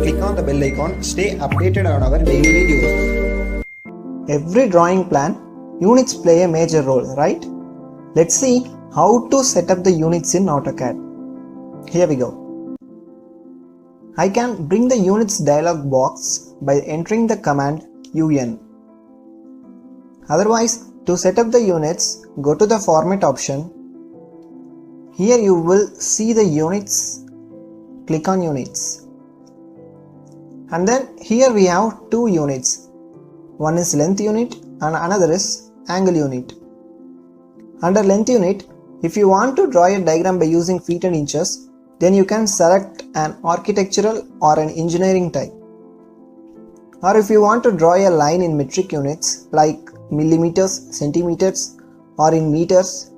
click on the bell icon. Stay updated on our daily videos. Every drawing plan, units play a major role, right? Let's see how to set up the units in AutoCAD. Here we go. I can bring the units dialog box by entering the command UN. Otherwise, to set up the units, go to the format option. Here you will see the units. Click on units. And then here we have two units. One is length unit and another is angle unit. Under length unit, if you want to draw a diagram by using feet and inches, then you can select an architectural or an engineering type. Or if you want to draw a line in metric units like millimeters, centimeters or in meters,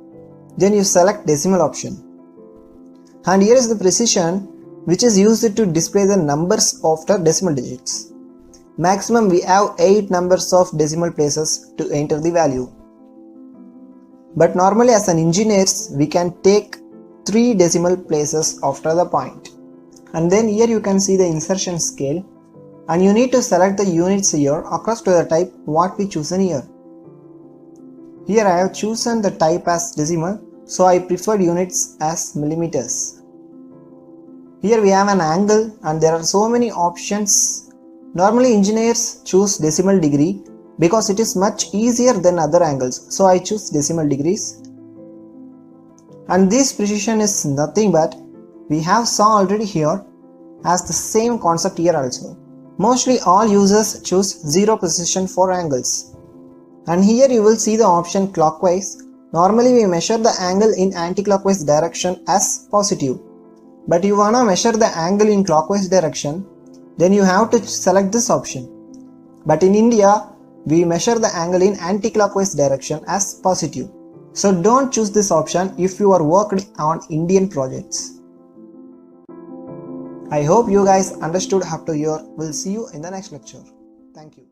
then you select decimal option. And here is the precision, which is used to display the numbers after decimal digits. Maximum we have 8 numbers of decimal places to enter the value. But normally as an engineers, we can take 3 decimal places after the point. And then here you can see the insertion scale, and you need to select the units here across to the type what we chosen here. Here I have chosen the type as decimal, so I preferred units as millimeters. Here we have an angle and there are so many options. Normally engineers choose decimal degree because it is much easier than other angles, so I choose decimal degrees. And this precision is nothing but we have saw already here as the same concept here also. Mostly all users choose 0 precision for angles. And here you will see the option clockwise. Normally we measure the angle in anti-clockwise direction as positive. But you wanna measure the angle in clockwise direction, then you have to select this option. But in India, we measure the angle in anti-clockwise direction as positive. So don't choose this option if you are worked on Indian projects. I hope you guys understood up to here. We'll see you in the next lecture. Thank you.